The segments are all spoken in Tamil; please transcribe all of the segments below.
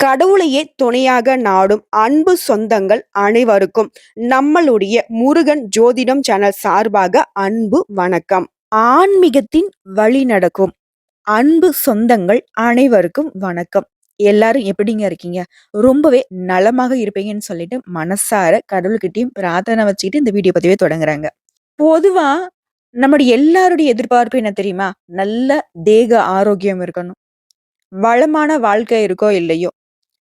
கடவுளையே துணையாக நாடும் அன்பு சொந்தங்கள் அனைவருக்கும் நம்மளுடைய முருகன் ஜோதிடம் சேனல் சார்பாக அன்பு வணக்கம். ஆன்மீகத்தின் வழி நடக்கும் அன்பு சொந்தங்கள் அனைவருக்கும் வணக்கம். எல்லாரும் எப்படிங்க இருக்கீங்க? ரொம்பவே நலமாக இருப்பீங்கன்னு சொல்லிட்டு மனசார கடவுள்கிட்டயும் பிரார்த்தனை வச்சுக்கிட்டு இந்த வீடியோ பதிவே தொடங்குறாங்க. பொதுவா நம்முடைய எல்லாருடைய எதிர்பார்ப்பு என்ன தெரியுமா? நல்ல தேக ஆரோக்கியம் இருக்கணும். வளமான வாழ்க்கை இருக்கோ இல்லையோ,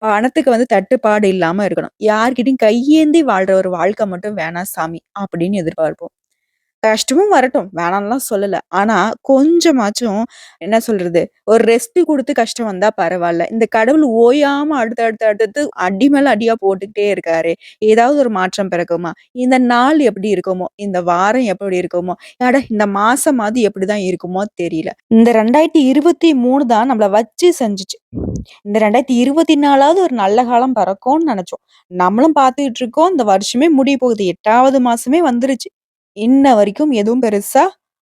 பணத்துக்கு தட்டுப்பாடு இல்லாம இருக்கணும். யார்கிட்டயும் கையேந்தி வாழ்ற ஒரு வாழ்க்கை மட்டும் வேணாம் சாமி அப்படின்னு எதிர்பார்ப்போம். கஷ்டமும் வரட்டும். வேணான்லாம் சொல்லல. ஆனா, கொஞ்சமாச்சும் என்ன சொல்றது? ஒரு ரெஸ்ட் குடுத்து கஷ்டம் வந்தா பரவால்ல. இந்த கடவுள் ஓயாம அடுத்து, அடுத்து, அடுத்து அடி மேல அடியா போட்டுக்கிட்டே இருக்காரே! ஏதாவது ஒரு மாற்றம் பிறக்குமா? இந்த நாள் எப்படி இருக்குமோ? இந்த வாரம் எப்படி இருக்குமோ? அட இந்த மாசமாவது எப்படிதான் இருக்குமோ தெரியல. இந்த 2023 தான் நம்மள வச்சு செஞ்சுச்சு. இந்த 2024வது ஒரு நல்ல காலம் பிறக்கும்னு நெனச்சோம். நம்மளும் பார்த்துக்கிட்டு இருக்கோம். இந்த வருஷமே முடிய போகுது. 8வது மாசமே வந்துருச்சு. இன்ன வரைக்கும் எதுவும் பெருசா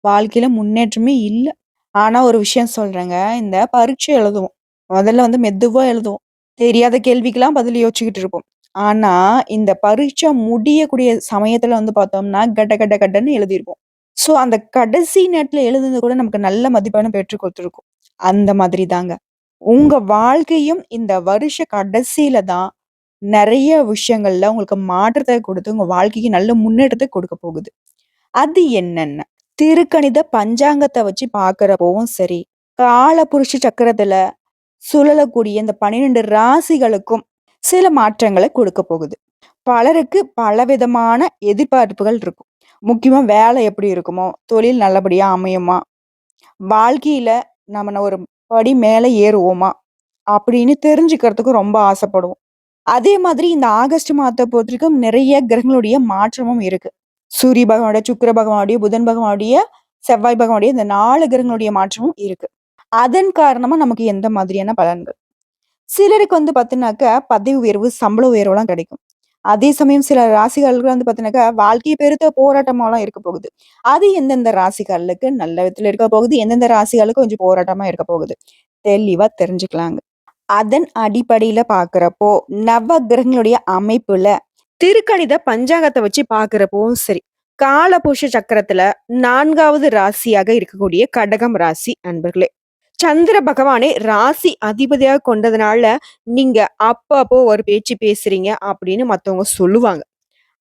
வாழ்க்கையில முன்னேற்றமே இல்ல. ஆனா ஒரு விஷயம் சொல்றேங்க. இந்த பரீட்சை எழுதுவோம். முதல்ல மெதுவா எழுதுவோம். தெரியாத கேள்விக்கெல்லாம் பதில் யோசிச்சுக்கிட்டு இருப்போம். ஆனா, இந்த பரீட்சை முடியக்கூடிய சமயத்துல பார்த்தோம்னா, கட கட கடன்னு எழுதியிருப்போம். ஸோ, அந்த கடைசி நேரத்துல எழுதுனது கூட நமக்கு நல்ல மதிப்பெண்ண பெற்றுக் குடுத்துருக்கும். அந்த மாதிரி தாங்க. உங்க வாழ்க்கையும் இந்த வருஷ கடைசியில தான் நெறைய விஷயங்கள்ல உங்களுக்கு மாற்றத்த குடுத்து, உங்க வாழ்க்கைக்கு நல்ல முன்னேற்றத்த குடுக்க போகுது. அது என்னென்ன? திருக்கணித பஞ்சாங்கத்த வச்சு பார்க்கிறப்பவும் சரி, காலபுருஷ சக்கரத்துல சுழலக்கூடிய இந்த 12 ராசிகளுக்கும் சில மாற்றங்கள குடுக்க போகுது. பலருக்கு பலவிதமான எதிர்பார்ப்புகள் இருக்கும். முக்கியமா வேலை எப்படி இருக்குமோ, தொழில் நல்லபடியா அமையுமா, வாழ்க்கையில நம்ம ஒரு படி மேல ஏறுவோமா, அப்படின்னு தெரிஞ்சுக்கிறதுக்கு ரொம்ப ஆசைப்படுவோம். அதே மாதிரி இந்த ஆகஸ்ட் மாதத்த பொறுத்தவரைக்கும் நிறைய கிரகங்களுடைய மாற்றமும் இருக்கு. சூரிய பகவானுடைய, சுக்கிர பகவானுடைய, புதன் பகவானுடைய, செவ்வாய் பகவானுடைய இந்த 4 கிரகங்களுடைய மாற்றமும் இருக்கு. அதன் காரணமா நமக்கு எந்த மாதிரியான பலன்கள்? சிலருக்கு பார்த்தீங்கன்னாக்க பதவி உயர்வு, சம்பள உயர்வுலாம் கிடைக்கும். அதே சமயம் சில ராசிகளுக்கு பார்த்தீங்கன்னாக்கா, வாழ்க்கை பெருத்த போராட்டமாலாம் இருக்க போகுது. அது எந்தெந்த ராசிகளுக்கு நல்ல விதத்துல இருக்க போகுது, எந்தெந்த ராசிகளுக்கு கொஞ்சம் போராட்டமா இருக்க போகுது. தெளிவா தெரிஞ்சுக்கலாங்க. அதன் அடிப்படையில பார்க்கிறப்போ, நவ கிரகங்களுடைய அமைப்புல திருக்கணித பஞ்சாங்கத்த வச்சு பார்க்கிறப்பவும் சரி, காலபுருஷ சக்கரத்துல 4வது ராசியாக இருக்கக்கூடிய கடகம் ராசி அன்பர்களே. சந்திர பகவானே ராசி அதிபதியா கொண்டதுனால, நீங்க அப்பப்போ ஒரு பேச்சு பேசுறீங்க அப்படின்னு மத்தவங்க சொல்லுவாங்க.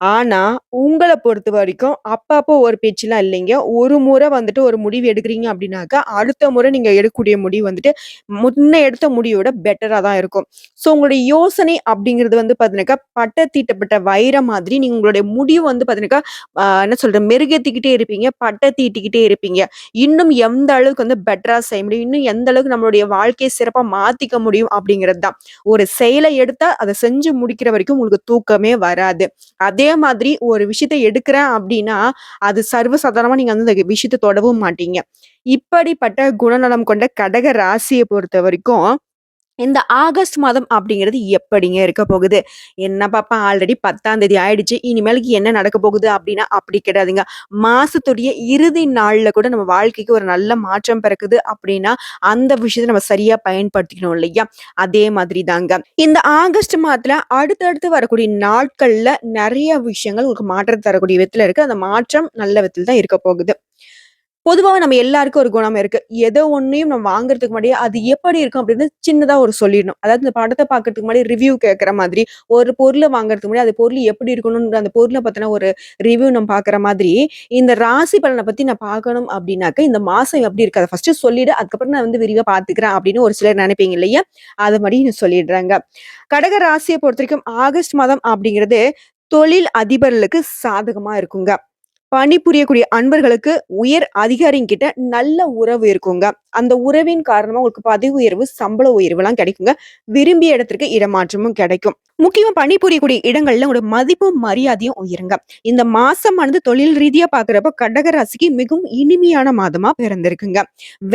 ஆனா, உங்கள பொறுத்தவரைக்கும் அப்பப்போ ஒரு பேச்சுலாம் இல்லைங்க. ஒரு முறை ஒரு முடிவு எடுக்குறீங்க அப்டின்னாக்கா, அடுத்த முறை நீங்க எடுக்கக்கூடிய முடிவு முன்ன எடுத்த முடிவ விட பெட்டரா தான் இருக்கும். ஸோ உங்களுடைய யோசனை அப்டிங்கிறது பார்த்தீங்கன்னாக்கா, பட்ட தீட்டப்பட்ட வைரம் மாதிரி நீங்க உங்களுடைய முடிவு பார்த்தீங்கன்னாக்கா, என்ன சொல்றது மெருகேத்திக்கிட்டே இருப்பீங்க. பட்ட தீட்டிக்கிட்டே இருப்பீங்க. இன்னும் எந்த அளவுக்கு பெட்டரா செய்ய முடியும், இன்னும் எந்த அளவுக்கு நம்மளுடைய வாழ்க்கைய சிறப்பா மாத்திக்க முடியும் அப்டிங்கிறது தான். ஒரு செயல எடுத்தா அத செஞ்சு முடிக்கிற வரைக்கும் உங்களுக்கு தூக்கமே வராது. அதே மாதிரி ஒரு விஷயத்த எடுக்கிறேன் அப்படின்னா, அது சர்வசாதாரணமா நீங்க அந்த விஷயத்த தொடவும் மாட்டீங்க. இப்படிப்பட்ட குணநலம் கொண்ட கடக ராசிய பொறுத்தவரைக்கும், இந்த ஆகஸ்ட் மாதம் அப்படிங்கிறது எப்படிங்க இருக்க போகுது? என்ன பாப்பா ஆல்ரெடி 10ஆம் தேதி ஆயிடுச்சு. இனிமேலுக்கு என்ன நடக்க போகுது அப்படின்னா, அப்படி கிடையாதுங்க. மாசத்துடைய இறுதி நாள்ல கூட நம்ம வாழ்க்கைக்கு ஒரு நல்ல மாற்றம் பிறக்குது அப்படின்னா, அந்த விஷயத்த நம்ம சரியா பயன்படுத்திக்கணும் இல்லையா? அதே மாதிரி தாங்க. இந்த ஆகஸ்ட் மாதத்துல அடுத்தடுத்து வரக்கூடிய நாட்கள்ல நெறைய விஷயங்கள் உங்களுக்கு மாற்றம் தரக்கூடிய விதத்துல இருக்கு. அந்த மாற்றம் நல்ல விதத்துல தான் இருக்க போகுது. பொதுவாவே நம்ம எல்லாருக்கும் ஒரு குணம் இருக்கு. எதோ ஒண்ணையும் நம்ம வாங்குறதுக்கு முன்னாடியே, அது எப்படி இருக்கும் அப்படின்னு சின்னதா ஒரு சொல்லிடணும். அதாவது இந்த படத்த பார்க்கறதுக்கு முன்னாடி ரிவ்யூ கேட்கிற மாதிரி, ஒரு பொருள வாங்குறதுக்கு முன்னாடி, அது பொருள் எப்படி இருக்கணும்ன்ற அந்த பொருள பத்தின ஒரு ரிவ்யூ நம்ம பார்க்குற மாதிரி, இந்த ராசி பலன பத்தி நான் பார்க்கணும் அப்படின்னாக்க, இந்த மாசம் எப்படி இருக்கு? அத ஃபர்ஸ்ட்டு சொல்லிடு. அதுக்கப்புறம் நான் விரிவா பார்த்துக்கிறேன் அப்படின்னு ஒரு சிலர் நினைப்பீங்க இல்லையா? அது மாரி நான் சொல்லிடுறேங்க. கடக ராசிய பொறுத்தவரைக்கும் ஆகஸ்ட் மாதம் அப்படிங்கிறது தொழில் அதிபர்களுக்கு சாதகமா இருக்குங்க. பணிபுரியக்கூடிய அன்பர்களுக்கு உயர் அதிகாரிங்கிட்ட நல்ல உறவு இருக்குங்க. அந்த உறவின் காரணமா உங்களுக்கு பதவி உயர்வு, சம்பள உயர்வுலாம் கிடைக்குங்க. விரும்பிய இடத்திற்கு இடமாற்றமும் கிடைக்கும். முக்கியமா பணிபுரியக்கூடிய இடங்கள்ல உங்களோட மதிப்பும், மரியாதையும் உயருங்க. இந்த மாசமானது தொழில் ரீதியா பார்க்கிறப்ப கடக ராசிக்கு மிகவும் இனிமையான மாதமா பிறந்திருக்குங்க.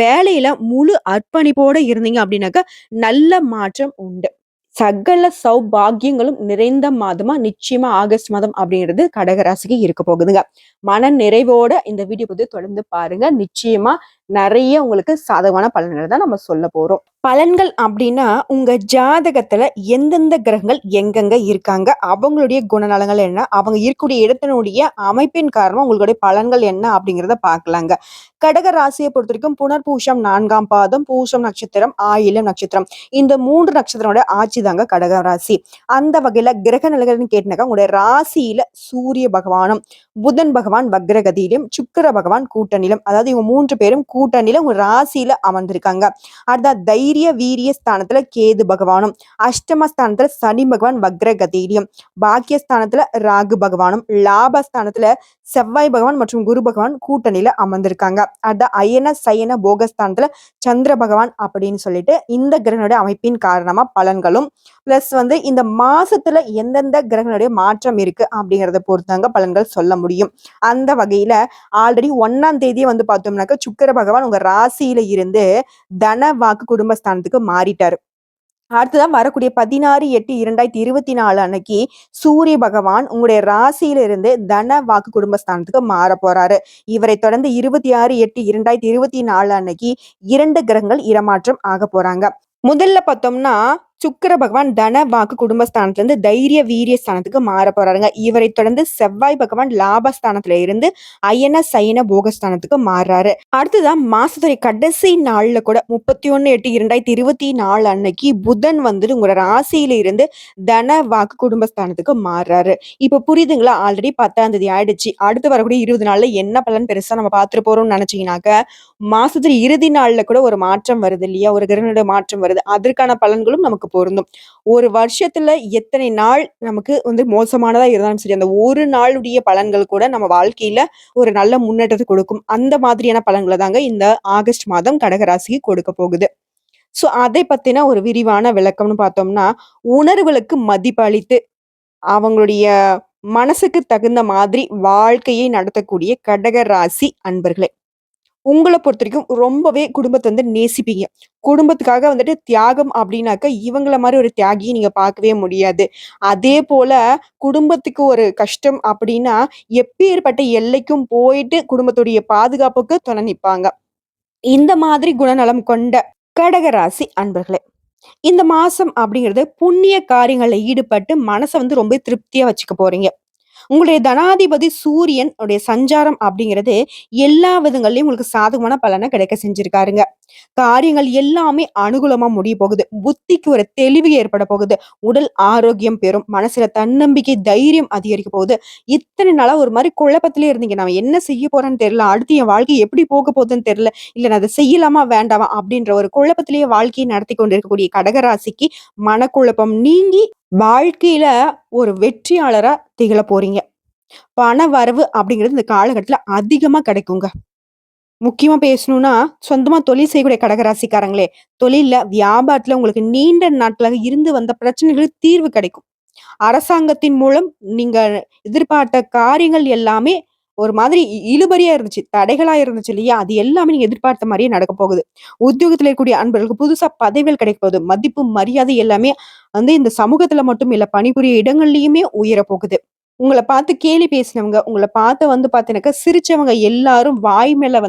வேலையில முழு அர்ப்பணிப்போட இருந்தீங்க அப்படின்னாக்க நல்ல மாற்றம் உண்டு. சகல சௌபாக்கியங்களும் நிறைந்த மாதமா நிச்சயமா ஆகஸ்ட் மாதம் அப்படிங்கிறது கடகராசிக்கு இருக்க போகுதுங்க. மன நிறைவோட இந்த வீடியோ தொடர்ந்து பாருங்க. நிச்சயமா நிறைய உங்களுக்கு சாதகமான பலன்களை தான் நம்ம சொல்ல போறோம். பலன்கள் அப்படின்னா உங்க ஜாதகத்துல எந்தெந்த கிரகங்கள் எங்கெங்க இருக்காங்க, அவங்களுடைய குணநலங்கள் என்ன, அவங்க இருக்கக்கூடிய இடத்தினுடைய அமைப்பின் காரணமா உங்களுடைய பலன்கள் என்ன அப்படிங்கிறத பார்க்கலாங்க. கடக ராசியை பொறுத்த வரைக்கும் புனர்பூசம் 4ஆம் பாதம், பூசம் நட்சத்திரம், ஆயிலம் நட்சத்திரம், இந்த 3 நட்சத்திரங்களோட ஆட்சி தாங்க கடக ராசி. அந்த வகையில கிரக நிலைகள்னு கேட்டினாக்கா உங்களுடைய ராசியில சூரிய பகவானும், புதன் பகவான் வக்ரகதியிலும், சுக்கிர பகவான் கூட்டணியிலும், அதாவது இவங்க 3 பேரும் கூட்டணியில உங்க ராசியில அமர்ந்திருக்காங்க. அடுத்த தைரிய வீரிய ஸ்தானத்துல கேது பகவானும், அஷ்டமஸ்தானத்துல சனி பகவான் வக்ரகதியிலும், பாக்கியஸ்தானத்துல ராகு பகவானும், லாபஸ்தானத்துல செவ்வாய் பகவான் மற்றும் குரு பகவான் கூட்டணியில அமர்ந்திருக்காங்க. அடுத்த அயன சயன போகஸ்தானத்துல சந்திர பகவான் அப்படின்னு சொல்லிட்டு இந்த கிரகனுடைய அமைப்பின் காரணமா பலன்களும் பிளஸ் இந்த மாசத்துல எந்தெந்த கிரகனுடைய மாற்றம் இருக்கு அப்படிங்கறத பொறுத்தாங்க பலன்கள் சொல்ல முடியும். அந்த வகையில ஆல்ரெடி 1ஆம் தேதியே பார்த்தோம்னாக்க சுக்கிர பகவான் உங்க ராசியில இருந்து தன வாக்கு குடும்பஸ்தானத்துக்கு மாறிட்டாரு. அடுத்ததான் வரக்கூடிய 16/8/2024 அன்னைக்கு சூரிய பகவான் உங்களுடைய ராசியில இருந்து தன வாக்கு குடும்பஸ்தானத்துக்கு மாற போறாரு. இவரை தொடர்ந்து 26/8/2024 அன்னைக்கு 2 கிரகங்கள் இடமாற்றம் ஆக போறாங்க. முதல்ல பார்த்தோம்னா சுக்கிர பகவான் தன வாக்கு குடும்பஸ்தானத்துல இருந்து தைரிய வீரிய ஸ்தானத்துக்கு மாற போறாருங்க. இவரை தொடர்ந்து செவ்வாய் பகவான் லாபஸ்தானத்துல இருந்து அயன சயன போகஸ்தானத்துக்கு மாறுறாரு. அடுத்ததான் மாசத்துடைய கடைசி நாள்ல கூட 31/8/2024 அன்னைக்கு புதன் உங்களோட ராசியில இருந்து தன வாக்கு குடும்பஸ்தானத்துக்கு மாறுறாரு. இப்ப புரியுதுங்களா? ஆல்ரெடி 10ஆம் தேதி ஆயிடுச்சு. அடுத்து வரக்கூடிய 20 நாள்ல என்ன பலன் பெருசா நம்ம பார்த்துட்டு போறோம்னு நினைச்சீங்கன்னாக்க மாசத்துல இறுதி நாள்ல கூட ஒரு மாற்றம் வருது இல்லையா? ஒரு கிரகணோட மாற்றம் வருது. அதற்கான பலன்களும் நமக்கு பொருந்தும். ஒரு வருஷத்துல எத்தனை நாள் நமக்கு மோசமானதா இருந்தாலும் சரி, அந்த ஒரு நாளுடைய பலன்கள் கூட நம்ம வாழ்க்கையில ஒரு நல்ல முன்னேற்றத்தை கொடுக்கும். அந்த மாதிரியான பலன்களை தாங்க இந்த ஆகஸ்ட் மாதம் கடகராசிக்கு கொடுக்க போகுது. சோ அதை பத்தின ஒரு விரிவான விளக்கம்னு பார்த்தோம்னா, உணர்வுகளுக்கு மதிப்பளித்து அவங்களுடைய மனசுக்கு தகுந்த மாதிரி வாழ்க்கையை நடத்தக்கூடிய கடக ராசி அன்பர்களே, உங்கள பொறுத்தவரைக்கும் ரொம்பவே குடும்பத்த நேசிப்பீங்க. குடும்பத்துக்காக தியாகம் அப்படின்னாக்க, இவங்கள மாரி ஒரு தியாகிய நீங்க பார்க்கவே முடியாது. அதே போல குடும்பத்துக்கு ஒரு கஷ்டம் அப்படின்னா, எப்பேர்ப்பட்ட எல்லைக்கும் போயிட்டு குடும்பத்துடைய பாதுகாப்புக்கு துணை நிப்பாங்க. இந்த மாதிரி குணநலம் கொண்ட கடகராசி அன்பர்களே, இந்த மாசம் அப்படிங்கிறது புண்ணிய காரியங்கள்ல ஈடுபட்டு மனச ரொம்ப திருப்தியா வச்சுக்க போறீங்க. உங்களுடைய தனாதிபதி சூரியன் உடைய சஞ்சாரம் அப்படிங்கிறது எல்லா விதங்கள்லயும் உங்களுக்கு சாதகமான பலனை கிடைக்க செஞ்சிருக்காருங்க. காரியங்கள் எல்லாமே அனுகூலமா முடிய போகுது. புத்திக்கு ஒரு தெளிவு ஏற்பட போகுது. உடல் ஆரோக்கியம் பெறும். மனசுல தன்னம்பிக்கை, தைரியம் அதிகரிக்க போகுது. இத்தனை நாளா ஒரு மாதிரி குழப்பத்திலே இருந்தீங்க. நான் என்ன செய்ய போறேன்னு தெரியல. அடுத்து என் வாழ்க்கை எப்படி போக போகுதுன்னு தெரியல. இல்ல நான் அதை செய்யலாமா வேண்டாமா அப்படின்ற ஒரு குழப்பத்திலேயே வாழ்க்கையை நடத்தி கொண்டிருக்கக்கூடிய கடகராசிக்கு மனக்குழப்பம் நீங்கி வாழ்க்கையில ஒரு வெற்றியாளரா திகழ போறீங்க. பண வரவு அப்படிங்கிறது இந்த காலகட்டத்துல அதிகமா கிடைக்குங்க. முக்கியமா பேசணும்னா, சொந்தமா தொழில் செய்யக்கூடிய கடகராசிக்காரங்களே, தொழில்ல, வியாபாரத்துல உங்களுக்கு நீண்ட நாட்களாக இருந்து வந்த பிரச்சனைகளுக்கு தீர்வு கிடைக்கும். அரசாங்கத்தின் மூலம் நீங்க எதிர்பார்த்த காரியங்கள் எல்லாமே ஒரு மாதிரி இழுபறியா இருந்துச்சு. தடைகளா இருந்துச்சு இல்லையா? அது எல்லாமே நீங்க எதிர்பார்த்த மாரியே நடக்க போகுது. உத்தியோகத்துல இருக்கக்கூடிய அன்பர்களுக்கு புதுசா பதவிகள் கிடைக்க போகுது. மதிப்பு, மரியாதை எல்லாமே இந்த சமூகத்துல மட்டும் இல்ல, பணிபுரிய இடங்கள்லயுமே உயர போகுது. உங்கள பார்த்து கேலி பேசினவங்க, உங்கள பார்த்து பார்த்தீங்கன்னாக்கா சிரிச்சவங்க எல்லாரும் வாய் மேல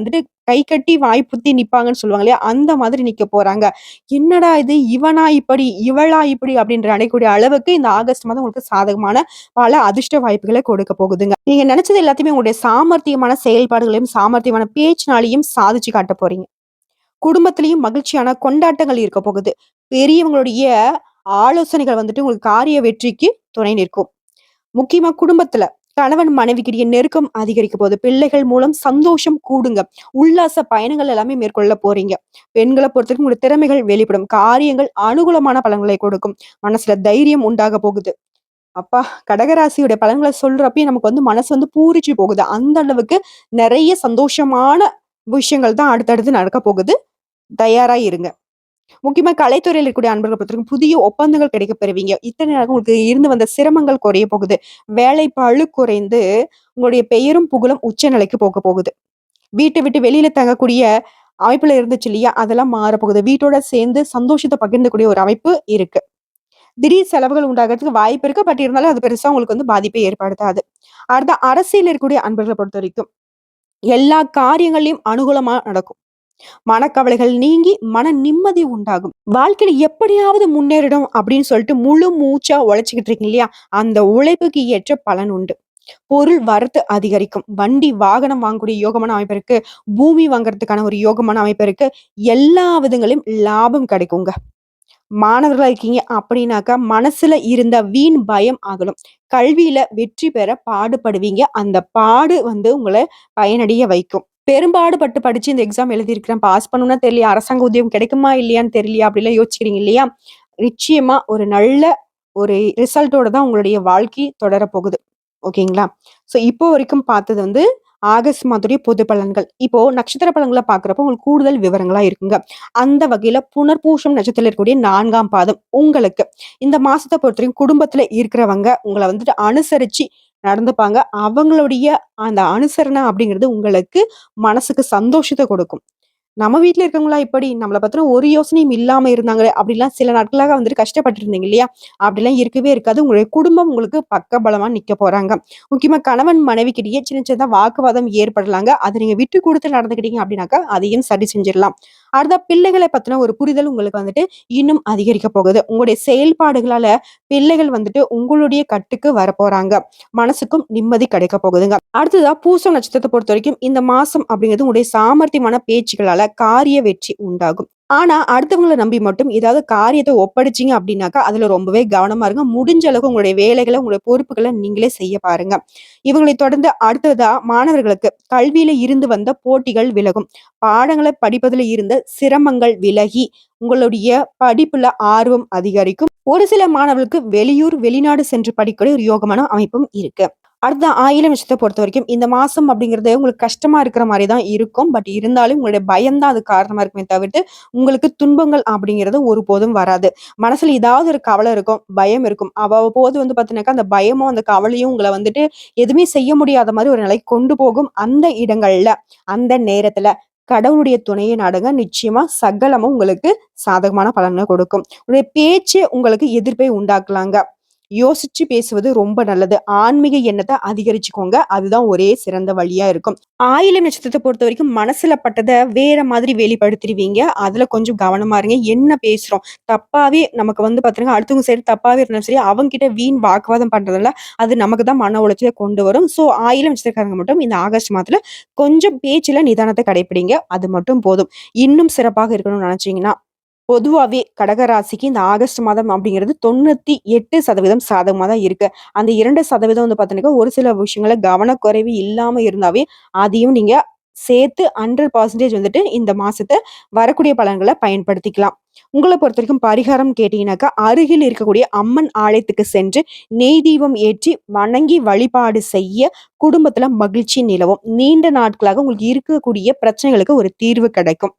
கை கட்டி வாய் புத்தி நிப்பாங்கன்னு சொல்லுவாங்க இல்லையா? அந்த மாதிரி நிக்க போறாங்க. என்னடா இது! இவனா இப்படி, இவளா இப்படி அப்படின்ற அடையக்கூடிய அளவுக்கு இந்த ஆகஸ்ட் மாதம் உங்களுக்கு சாதகமான பல அதிர்ஷ்ட வாய்ப்புகள கொடுக்க போகுதுங்க. நீங்க நினைச்சது எல்லாத்தையுமே உங்களுடைய சாமர்த்தியமான செயல்பாடுகளையும், சாமர்த்தியமான பேச்சினாலேயும் சாதிச்சு காட்ட போறீங்க. குடும்பத்திலயும் மகிழ்ச்சியான கொண்டாட்டங்கள் இருக்க போகுது. பெரியவங்களுடைய ஆலோசனைகள் உங்களுக்கு காரிய வெற்றிக்கு துணை நிற்கும். முக்கியமா குடும்பத்துல கணவன் மனைவிக்கிடையே நெருக்கம் அதிகரிக்க போகுது. பிள்ளைகள் மூலம் சந்தோஷம் கூடுங்க. உல்லாச பயணங்கள் எல்லாமே மேற்கொள்ள போறீங்க. பெண்களை பொறுத்தவரைக்கும் உங்களுடைய திறமைகள் வெளிப்படும். காரியங்கள் அனுகூலமான பலன்களை கொடுக்கும். மனசுல தைரியம் உண்டாக போகுது. அப்பா, கடகராசியுடைய பலன்களை சொல்றப்பயே நமக்கு மனசு பூரிச்சு போகுது. அந்த அளவுக்கு நிறைய சந்தோஷமான விஷயங்கள் தான் அடுத்தடுத்து நடக்க போகுது. தயாரா இருங்க. முக்கியமா கலைத்துறையில இருக்கக்கூடிய அன்பர்களை பொறுத்தவரைக்கும் புதிய ஒப்பந்தங்கள் கிடைக்கப் பெறுவீங்க. இத்தனை நாள் உங்களுக்கு இருந்து வந்த சிரமங்கள் குறைய போகுது. வேலை பளு குறைந்து உங்களுடைய பெயரும் புகழும் உச்ச நிலைக்கு போக போகுது. வீட்டை விட்டு வெளியில தங்கக்கூடிய அமைப்புல இருந்துச்சு இல்லையா? அதெல்லாம் மாறப்போகுது. வீட்டோட சேர்ந்து சந்தோஷத்தை பகிர்ந்தக்கூடிய ஒரு அமைப்பு இருக்கு. திடீர் செலவுகள் உண்டாகிறதுக்கு வாய்ப்பு இருக்கு. பட் இருந்தாலும் அது பெருசா உங்களுக்கு பாதிப்பை ஏற்படுத்தாது. அடுத்த அரசியல் இருக்கக்கூடிய அன்பர்களை பொறுத்த வரைக்கும் எல்லா காரியங்களையும் அனுகூலமா நடக்கும். மனக்கவலைகள் நீங்கி மன நிம்மதி உண்டாகும். வாழ்க்கையில எப்படியாவது முன்னேறிடும் அப்படின்னு சொல்லிட்டு முழு மூச்சா உழைச்சுக்கிட்டு இருக்கீங்க இல்லையா? அந்த உழைப்புக்கு ஏற்ற பலன் உண்டு. பொருள் வரத்து அதிகரிக்கும். வண்டி, வாகனம் வாங்கக்கூடிய யோகமான அமைப்பு இருக்கு. பூமி வாங்குறதுக்கான ஒரு யோகமான அமைப்பு இருக்கு. எல்லா விதங்களிலும் லாபம் கிடைக்குங்க. மாணவர்களா இருக்கீங்க அப்படின்னாக்கா, மனசுல இருந்த வீண் பயம் அகலும். கல்வியில வெற்றி பெற பாடுபடுவீங்க. அந்த பாடு உங்கள பயனடைய வைக்கும். பெரும்பாடுபட்டு படிச்சு இந்த எக்ஸாம் எழுதியிருக்கிறேன். பாஸ் பண்ணும்னா தெரியலையே, அரசாங்க உத்தியோகம் கிடைக்குமா இல்லையான்னு தெரியலையா? அப்படிலாம் யோசிக்கிறீங்க இல்லையா? நிச்சயமா ஒரு நல்ல ஒரு ரிசல்ட்டோட தான் உங்களுடைய வாழ்க்கை தொடரப் போகுது. ஓகேங்களா? ஸோ இப்போ வரைக்கும் பார்த்தது ஆகஸ்ட் மாதத்துடைய பொது பலன்கள். இப்போ நட்சத்திர பலன்கள பார்க்கிறப்போ உங்களுக்கு கூடுதல் விவரங்களா இருக்குங்க. அந்த வகையில புனர்பூசம் நட்சத்திரத்தில இருக்கக்கூடிய 4ஆம் பாதம் உங்களுக்கு. இந்த மாசத்த பொறுத்தவரைக்கும் குடும்பத்தில இருக்கிறவங்க உங்கள அனுசரிச்சு நடந்துப்பாங்க. அவங்களுடைய அந்த அனுசரணை அப்படிங்கிறது உங்களுக்கு மனசுக்கு சந்தோஷத்த கொடுக்கும். நம்ம வீட்ல இருக்கவங்களா இப்படி நம்மள பத்தின ஒரு யோசனையும் இல்லாம இருந்தாங்களே! அப்படிலாம் சில நாட்களாக கஷ்டப்பட்டு இருந்தீங்க இல்லையா? அப்படிலாம் இருக்கவே இருக்காது. உங்களுடைய குடும்பம் உங்களுக்கு பக்கபலமா நிக்க போறாங்க. முக்கியமா கணவன் மனைவிக்கிடையே சின்ன சின்னதா வாக்குவாதம் ஏற்படலாங்க. அத நீங்க விட்டு குடுத்து நடந்துக்கிட்டீங்க அப்படின்னாக்கா, அதையும் சரி செஞ்சிரலாம். அடுத்தா பிள்ளைகள பத்தின ஒரு புரிதல் உங்களுக்கு இன்னும் அதிகரிக்க போகுது. உங்களுடைய செயல்பாடுகளால பிள்ளைகள் உங்களுடைய கட்டுக்கு வரப்போறாங்க. மனசுக்கும் நிம்மதி கிடைக்க போகுதுங்க. அடுத்ததா பூசம் நட்சத்திரத்த பொறுத்தவரைக்கும் இந்த மாசம் அப்படிங்கிறது உங்களுடைய சாமர்த்தியமான பேச்சுக்களால காரிய வெற்றி உண்டாகும். ஆனா, அடுத்தவங்கள நம்பி மட்டும் ஏதாவது காரியத்த ஒப்படைச்சீங்க அப்படின்னாக்கா, அதுல ரொம்பவே கவனமா இருங்க. முடிஞ்ச அளவுக்கு உங்களுடைய வேலைகள, உங்களுடைய பொறுப்புகள நீங்களே செய்ய பாருங்க. இவங்களை தொடர்ந்து அடுத்ததா மாணவர்களுக்கு கல்வியில இருந்து வந்த போட்டிகள் விலகும். பாடங்கள படிப்பதில இருந்த சிரமங்கள் விலகி, உங்களுடைய படிப்புல ஆர்வம் அதிகரிக்கும். ஒரு சில மாணவர்களுக்கு வெளியூர், வெளிநாடு சென்று படிக்கக்கூடிய ஒரு யோகமான அமைப்பும் இருக்கு. அடுத்த ஆயிலம் நட்சத்திரத்த பொறுத்தவரைக்கும், இந்த மாசம் அப்படிங்கிறது உங்களுக்கு கஷ்டமா இருக்கிற மாரி தான் இருக்கும். பட் இருந்தாலும் உங்களுடைய பயம் தான் அதுக்கு காரணமா இருக்குமே தவிர்த்து, உங்களுக்கு துன்பங்கள் அப்படிங்கிறது ஒருபோதும் வராது. மனசுல ஏதாவது ஒரு கவலை இருக்கும், பயம் இருக்கும். அவ்வப்போது பார்த்தீங்கன்னாக்கா, அந்த பயமும், அந்த கவலையும் உங்கள எதுவுமே செய்ய முடியாத மாரி ஒரு நிலைக்கு கொண்டு போகும். அந்த இடங்கள்ல, அந்த நேரத்துல கடவுளுடைய துணையை நாடுங்க. நிச்சயமா சகலமும் உங்களுக்கு சாதகமான பலன கொடுக்கும். உங்களுடைய பேச்சு உங்களுக்கு எதிர்ப்பை உண்டாக்கலாங்க. யோசிச்சு பேசுவது ரொம்ப நல்லது. ஆன்மீக எண்ணத்த அதிகரிச்சுக்கோங்க. அதுதான் ஒரே சிறந்த வழியா இருக்கும். ஆயில்யம் நட்சத்திரத்த பொறுத்தவரைக்கும் மனசுல பட்டத வேற மாதிரி வெளிப்படுத்திருவீங்க. அதுல கொஞ்சம் கவனமா இருங்க. என்ன பேசுறோம்? தப்பாவே நமக்கு பாத்தீங்கன்னா, அடுத்தவங்க சைடு தப்பாவே இருந்தாலும் சரி, அவங்ககிட்ட வீண் வாக்குவாதம் பண்றதுனால, அது நமக்கு தான் மன உளைச்சல கொண்டு வரும். ஸோ ஆயில்யம் நட்சத்திரக்காரங்க மட்டும் இந்த ஆகஸ்ட் மாதத்துல கொஞ்சம் பேச்சுல நிதானத்த கடைப்பிடிங்க. அது மட்டும் போதும். இன்னும் சிறப்பாக இருக்கணும்னு நினைச்சீங்கன்னா, பொதுவாவே கடக ராசிக்கு இந்த ஆகஸ்ட் மாதம் அப்படிங்கிறது 98% சாதகமா தான் இருக்கு. அந்த 2% பார்த்தீங்கன்னா, ஒரு சில விஷயங்கள்ல கவனக்குறைவு இல்லாம இருந்தாவே, அதையும் நீங்க சேர்த்து 100% இந்த மாசத்த வரக்கூடிய பலன்கள பயன்படுத்திக்கலாம். உங்கள பொறுத்தவரைக்கும் பரிகாரம் கேட்டீங்கன்னாக்கா, அருகில் இருக்கக்கூடிய அம்மன் ஆலயத்துக்கு சென்று நெய் தீபம் ஏற்றி வணங்கி வழிபாடு செய்ய குடும்பத்துல மகிழ்ச்சி நிலவும். நீண்ட நாட்களாக உங்களுக்கு இருக்கக்கூடிய பிரச்சனைகளுக்கு ஒரு தீர்வு கிடைக்கும்.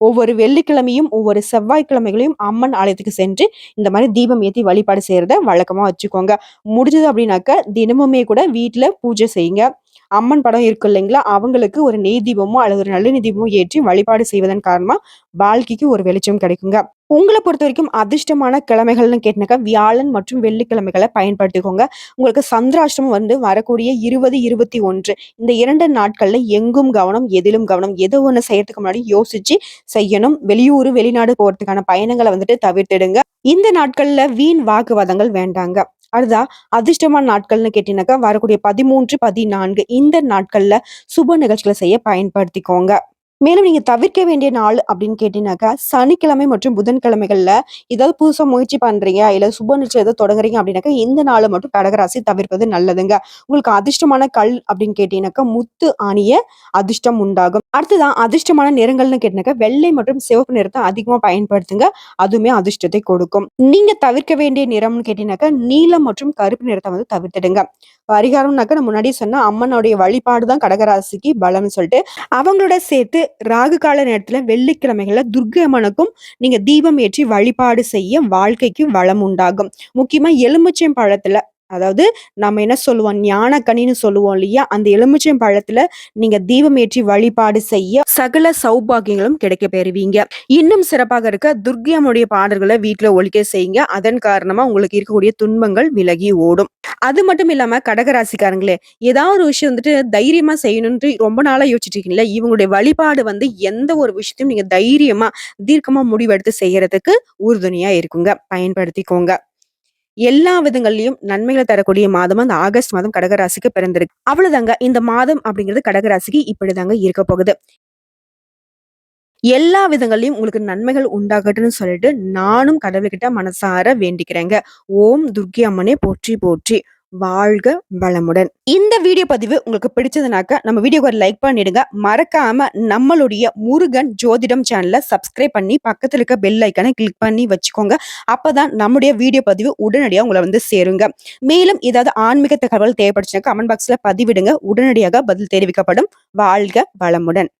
ஒவ்வொரு வெள்ளிக்கிழமையும், ஒவ்வொரு செவ்வாய்க்கிழமைகளையும் அம்மன் ஆலயத்துக்கு சென்று, இந்த மாரி தீபம் ஏத்தி வழிபாடு செய்றத வழக்கமா வச்சுக்கோங்க. முடிஞ்சது அப்டின்னாக்க, தினமுமே கூட வீட்ல பூஜை செய்யுங்க. அம்மன் படம் இருக்கு இல்லைங்களா? அவங்களுக்கு ஒரு நெய் தீபமோ அல்லது ஒரு நல்லெண்ணெய் தீபமோ ஏற்றி வழிபாடு செய்வதன் காரணமா, வாழ்க்கைக்கு ஒரு வெளிச்சம் கிடைக்குங்க. உங்கள பொறுத்தவரைக்கும் அதிர்ஷ்டமான கிழமைகள்னு கேட்டீங்கன்னாக்கா, வியாழன் மற்றும் வெள்ளிக்கிழமைகள பயன்படுத்திக்கோங்க. உங்களுக்கு சந்திராஷ்டமம் வரக்கூடிய 20, 21 இந்த 2 நாட்கள்ல எங்கும் கவனம், எதிலும் கவனம். எது ஒண்ணு செய்யறதுக்கு முன்னாடி யோசிச்சு செய்யணும். வெளியூரு, வெளிநாடு போறதுக்கான பயணங்கள தவிர்த்திடுங்க. இந்த நாட்கள்ல வீண் வாக்குவாதங்கள் வேண்டாங்க. அடுத்ததா அதிர்ஷ்டமான நாட்கள்னு கேட்டீங்கன்னாக்கா, வரக்கூடிய 13, 14 இந்த நாட்கள்ல சுப நிகழ்ச்சிகள செய்ய பயன்படுத்திக்கோங்க. மேலும் நீங்க தவிர்க்க வேண்டிய நாள் அப்படின்னு கேட்டீங்கன்னாக்கா, சனிக்கிழமை மற்றும் புதன்கிழமைகள்ல ஏதாவது புதுசா முயற்சி பண்றீங்க, இல்ல சுப நிகழ்ச்சி ஏதோ தொடங்குறீங்க அப்படின்னாக்கா, இந்த நாள மட்டும் கடகராசி தவிர்ப்பது நல்லதுங்க. உங்களுக்கு அதிர்ஷ்டமான கல் அப்படின்னு கேட்டீங்கன்னாக்கா, முத்து அணிய அதிர்ஷ்டம் உண்டாகும். அடுத்ததான் அதிர்ஷ்டமான நிறங்கள்னு கேட்டீங்கன்னாக்கா, வெள்ளை மற்றும் சிவப்பு நிறத்த அதிகமா பயன்படுத்துங்க. அதுவுமே அதிர்ஷ்டத்தை கொடுக்கும். நீங்க தவிர்க்க வேண்டிய நிறம்னு கேட்டீங்கன்னாக்கா, நீலம் மற்றும் கருப்பு நிறத்த தவிர்த்திடுங்க. பரிகாரம்னாக்கா நான் முன்னாடியே சொன்ன அம்மனுடைய வழிபாடு தான் கடகராசிக்கு பலம்னு சொல்லிட்டு, அவங்களோட சேர்த்து ராகு கால நேரத்துல வெள்ளிக்கிழமைகள்ல துர்க்கை அம்மனுக்கும் நீங்க தீபம் ஏற்றி வழிபாடு செய்ய வாழ்க்கைக்கு வளம் உண்டாகும். முக்கியமா எலுமிச்சை பழத்துல அதாவது நம்ம என்ன சொல்லுவோம், ஞானக்கனின்னு சொல்லுவோம் இல்லையா? அந்த எலுமிச்சம் பழத்துல நீங்க தீபம் ஏற்றி வழிபாடு செய்ய சகல சௌபாகியங்களும் கிடைக்கப் பெறுவீங்க. இன்னும் சிறப்பாக இருக்க துர்க்கை அம்மனுடைய பாடல்கள வீட்ல ஒலிக்க செய்யுங்க. அதன் காரணமா உங்களுக்கு இருக்கக்கூடிய துன்பங்கள் விலகி ஓடும். அது மட்டும் இல்லாம கடகராசிக்காரங்களே, ஏதாவது ஒரு விஷயம் வந்துட்டு தைரியமா செய்யணும்ன்ட்டு ரொம்ப நாளா யோசிச்சுட்டு இருக்கீங்கல்ல, இவங்களுடைய வழிபாடு வந்து எந்த ஒரு விஷயத்தையும் நீங்க தைரியமா, தீர்க்கமா முடிவெடுத்து செய்யறதுக்கு உறுதுணையா இருக்குங்க. பயன்படுத்திக்கோங்க. எல்லா விதங்கள்லயும் நன்மைகள தரக்கூடிய மாதமா அந்த ஆகஸ்ட் மாதம் கடகராசிக்கு பிறந்திருக்கு. அவ்வளவுதாங்க. இந்த மாதம் அப்படிங்கிறது கடகராசிக்கு இப்படிதாங்க இருக்க போகுது. எல்லா விதங்கள்லயும் உங்களுக்கு நன்மைகள் உண்டாகட்டும்னு சொல்லிட்டு நானும் கடவுள்கிட்ட மனசார வேண்டிக்கிறேங்க. ஓம் துர்க்கை அம்மனே போற்றி போற்றி. வாழ்க வளமுடன். இந்த வீடியோ பதிவு உங்களுக்கு பிடிச்சதுனாக்க நம்ம வீடியோக்கு ஒரு லைக் பண்ணிடுங்க. மறக்காம நம்மளுடைய முருகன் ஜோதிடம் சேனல சப்ஸ்கிரைப் பண்ணி பக்கத்துல இருக்க பெல் ஐக்கான கிளிக் பண்ணி வச்சுக்கோங்க. அப்பதான் நம்முடைய வீடியோ பதிவு உடனடியா உங்களை வந்து சேருங்க. மேலும் ஏதாவது ஆன்மீக தகவல் தேவைப்படுச்சுன்னா கமெண்ட் பாக்ஸ்ல பதிவிடுங்க. உடனடியாக பதில் தெரிவிக்கப்படும். வாழ்க வளமுடன்.